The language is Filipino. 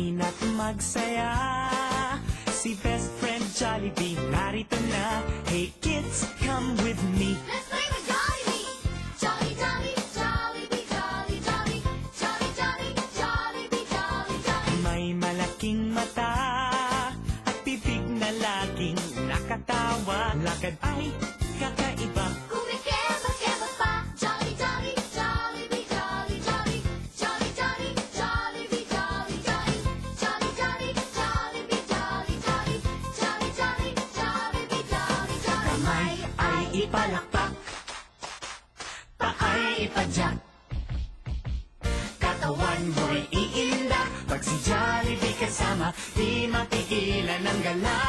Halina't magsaya. Si best friend Jollibee narito na. Hey kids, come with me. Let's play with Jollibee! Jolly, jolly, Jollibee, jolly, jolly. Jolly, jolly, Jollibee, jolly, jolly. May malaking mata at bibig na laging nakatawa. Lakad ay kakaiba. Kumikeba-keba pa. Jolly, jolly, Jollibee, jolly, jolly. Jolly, jolly, Jollibee, jolly, jolly. Jolly, jolly, Jollibee, jolly, jolly. Jolly, jolly, Jollibee, jolly, jolly. Kamay ay ipalakpak, paay ipadyak, katawan mo'y iinda. Pag si Jollibee kasama, di mapigilan ang gala.